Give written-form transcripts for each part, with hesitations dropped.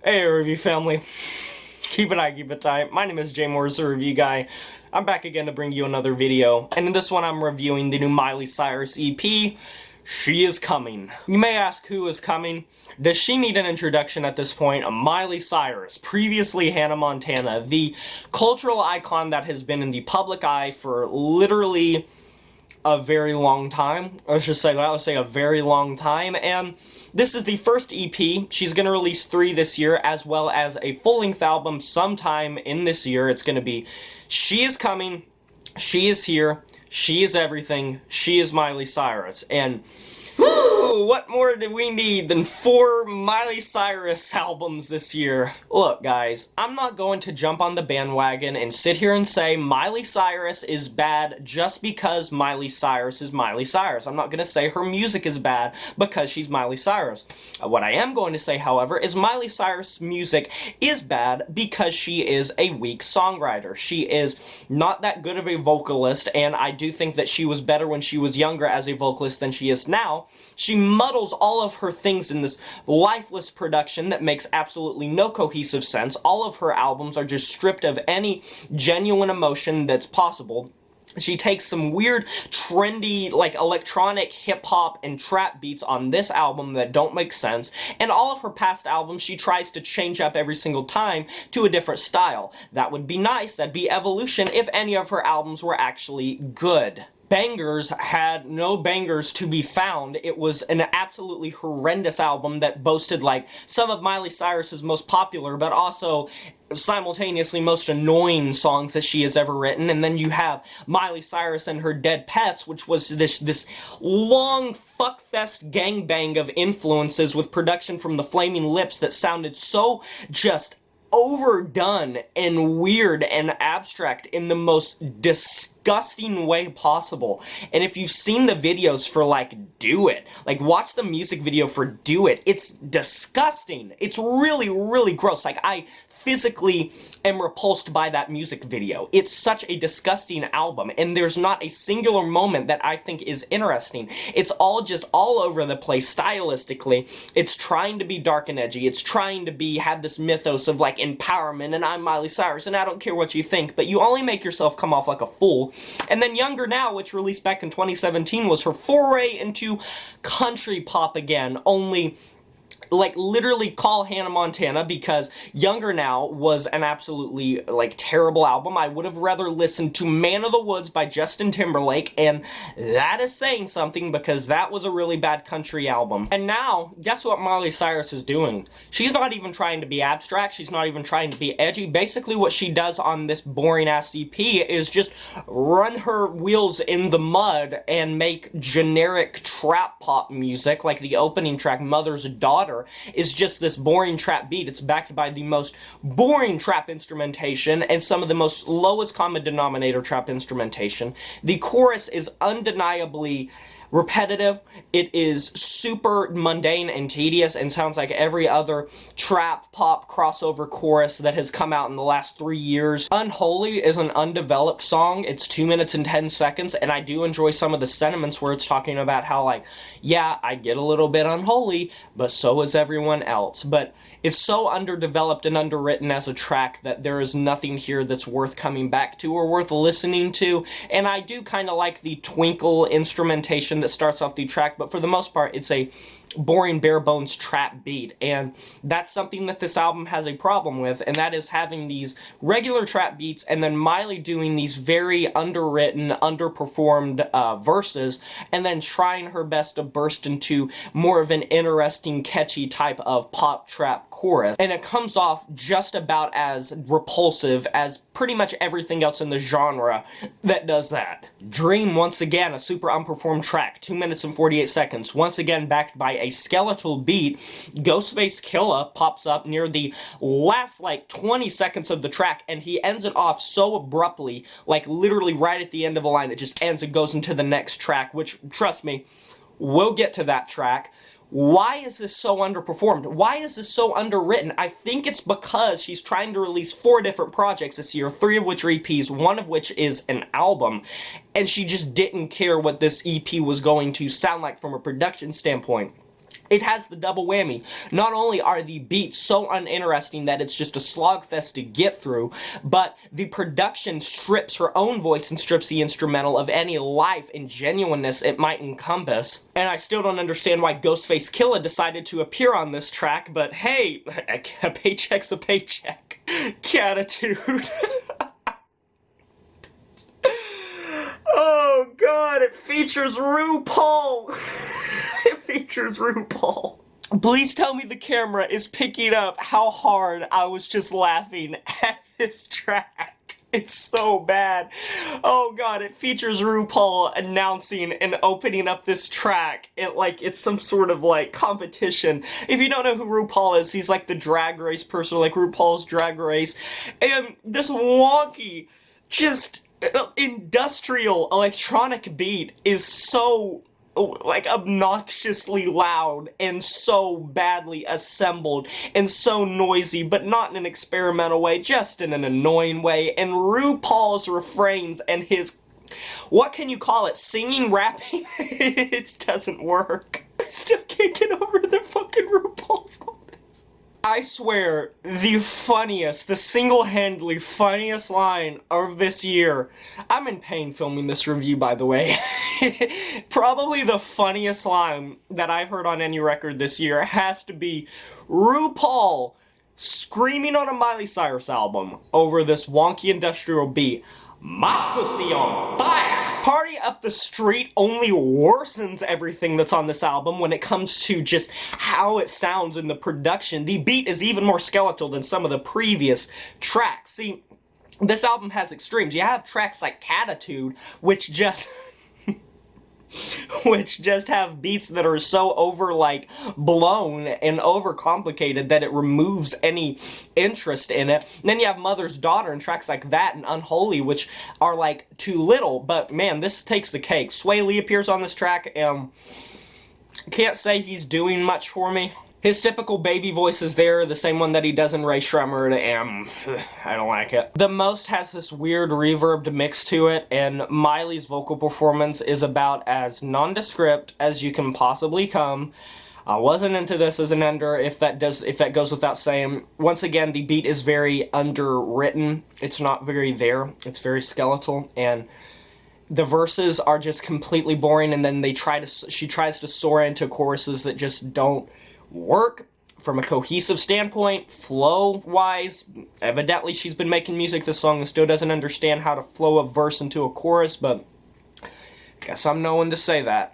Hey review family, keep it high, keep it tight. My name is Jay Morris, the review guy. I'm back again to bring you another video, and in this one I'm reviewing the new Miley Cyrus EP, She Is Coming. You may ask who is coming. Does she need an introduction at this point? Miley Cyrus, previously Hannah Montana, the cultural icon that has been in the public eye for literally a very long time. Let's just say that. I would say a very long time, and this is the first EP. She's going to release 3 this year, as well as a full-length album sometime in this year. It's going to be She Is Coming, She Is Here, She Is Everything, She Is Miley Cyrus, and whew, what more do we need than 4 Miley Cyrus albums this year? Look, guys, I'm not going to jump on the bandwagon and sit here and say Miley Cyrus is bad just because Miley Cyrus is Miley Cyrus. I'm not going to say her music is bad because she's Miley Cyrus. What I am going to say, however, is Miley Cyrus' music is bad because she is a weak songwriter. She is not that good of a vocalist, and I do think that she was better when she was younger as a vocalist than she is now. She muddles all of her things in this lifeless production that makes absolutely no cohesive sense. All of her albums are just stripped of any genuine emotion that's possible. She takes some weird, trendy, like, electronic hip-hop and trap beats on this album that don't make sense, and all of her past albums she tries to change up every single time to a different style. That would be nice, that'd be evolution if any of her albums were actually good. Bangers had no bangers to be found. It was an absolutely horrendous album that boasted, like, some of Miley Cyrus's most popular, but also simultaneously most annoying songs that she has ever written. And then you have Miley Cyrus and Her Dead Pets, which was this long fuckfest gangbang of influences with production from the Flaming Lips that sounded so just overdone and weird and abstract in the most disgusting way possible. And if you've seen the videos for, like, Do It, like, watch the music video for Do It, it's disgusting. It's really, really gross. Like, I physically am repulsed by that music video. It's such a disgusting album, and there's not a singular moment that I think is interesting. It's all just all over the place stylistically. It's trying to be dark and edgy. It's trying to have this mythos of, like, empowerment, and I'm Miley Cyrus, and I don't care what you think, but you only make yourself come off like a fool. And then Younger Now, which released back in 2017, was her foray into country pop again, only, like, literally call Hannah Montana, because Younger Now was an absolutely, like, terrible album. I would have rather listened to Man of the Woods by Justin Timberlake, and that is saying something, because that was a really bad country album. And now, guess what Miley Cyrus is doing? She's not even trying to be abstract, she's not even trying to be edgy. Basically what she does on this boring-ass EP is just run her wheels in the mud and make generic trap pop music, like the opening track, Mother's Daughter, is just this boring trap beat. It's backed by the most boring trap instrumentation and some of the most lowest common denominator trap instrumentation. The chorus is undeniably repetitive. It is super mundane and tedious and sounds like every other trap pop crossover chorus that has come out in the last 3 years. Unholy is an undeveloped song. It's 2 minutes and 10 seconds, and I do enjoy some of the sentiments where it's talking about how, like, yeah, I get a little bit unholy, but so is everyone else. But it's so underdeveloped and underwritten as a track that there is nothing here that's worth coming back to or worth listening to, and I do kind of like the twinkle instrumentation that starts off the track, but for the most part it's a boring bare bones trap beat, and that's something that this album has a problem with, and that is having these regular trap beats and then Miley doing these very underwritten, underperformed verses, and then trying her best to burst into more of an interesting, catchy type of pop trap chorus, and it comes off just about as repulsive as pretty much everything else in the genre that does that. Dream, once again, a super unperformed track, 2 minutes and 48 seconds, once again backed by a skeletal beat. Ghostface Killah pops up near the last, like, 20 seconds of the track, and he ends it off so abruptly, like, literally right at the end of a line, it just ends and goes into the next track, which, trust me, we'll get to that track. Why is this so underperformed? Why is this so underwritten? I think it's because she's trying to release 4 different projects this year, 3 of which are EPs, 1 of which is an album, and she just didn't care what this EP was going to sound like from a production standpoint. It has the double whammy. Not only are the beats so uninteresting that it's just a slogfest to get through, but the production strips her own voice and strips the instrumental of any life and genuineness it might encompass. And I still don't understand why Ghostface Killah decided to appear on this track, but hey, a paycheck's a paycheck. Cattitude. Oh god, it features RuPaul! It features RuPaul. Please tell me the camera is picking up how hard I was just laughing at this track. It's so bad. Oh god, it features RuPaul announcing and opening up this track. It's some sort of, like, competition. If you don't know who RuPaul is, he's like the Drag Race person, like RuPaul's Drag Race. And this wonky, just industrial electronic beat is so, like, obnoxiously loud and so badly assembled and so noisy, but not in an experimental way, just in an annoying way. And RuPaul's refrains and his, what can you call it, singing, rapping? It doesn't work. I still can't get over the fucking RuPaul's on this. I swear, the funniest, the single-handedly funniest line of this year. I'm in pain filming this review, by the way. Probably the funniest line that I've heard on any record this year has to be RuPaul screaming on a Miley Cyrus album over this wonky industrial beat. My pussy on fire! Party Up the Street only worsens everything that's on this album when it comes to just how it sounds in the production. The beat is even more skeletal than some of the previous tracks. See, this album has extremes. You have tracks like Cattitude, which just have beats that are so blown and overcomplicated that it removes any interest in it. And then you have Mother's Daughter and tracks like that and Unholy, which are like too little, but man, this takes the cake. Sway Lee appears on this track, and can't say he's doing much for me. His typical baby voice is there, the same one that he does in Ray Shremmer, and I don't like it. The Most has this weird reverbed mix to it, and Miley's vocal performance is about as nondescript as you can possibly come. I wasn't into this as an ender, if that goes without saying. Once again, the beat is very underwritten. It's not very there. It's very skeletal, and the verses are just completely boring, and then she tries to soar into choruses that just don't work from a cohesive standpoint. Flow-wise, evidently she's been making music this long and still doesn't understand how to flow a verse into a chorus, but guess I'm no one to say that.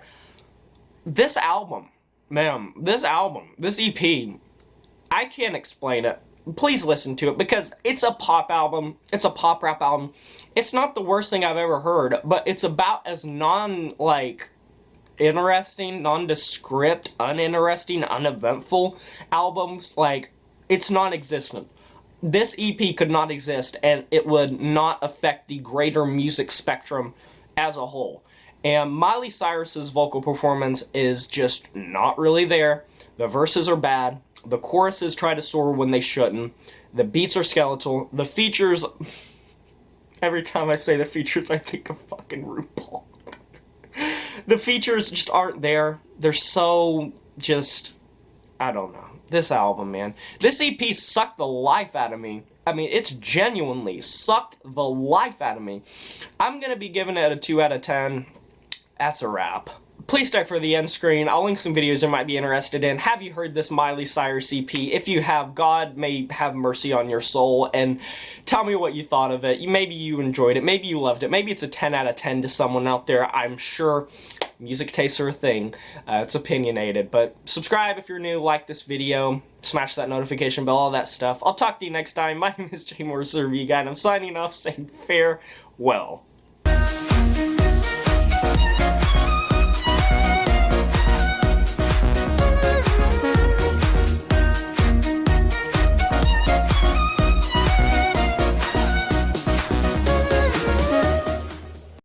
This album, man, this EP, I can't explain it. Please listen to it, because it's a pop album, it's a pop rap album. It's not the worst thing I've ever heard, but it's about as interesting, nondescript, uninteresting, uneventful albums. It's non-existent. This EP could not exist, and it would not affect the greater music spectrum as a whole. And Miley Cyrus's vocal performance is just not really there. The verses are bad. The choruses try to soar when they shouldn't. The beats are skeletal. The features... Every time I say the features, I think of fucking RuPaul. The features just aren't there. They're so just... I don't know. This album, man. This EP sucked the life out of me. I mean, it's genuinely sucked the life out of me. I'm gonna be giving it a 2 out of 10. That's a wrap. Please stay for the end screen. I'll link some videos you might be interested in. Have you heard this Miley Cyrus EP? If you have, God may have mercy on your soul, and tell me what you thought of it. Maybe you enjoyed it. Maybe you loved it. Maybe it's a 10 out of 10 to someone out there. I'm sure music tastes are a thing. It's opinionated. But subscribe if you're new. Like this video. Smash that notification bell. All that stuff. I'll talk to you next time. My name is Jay Morris, the Review Guy, and I'm signing off saying farewell.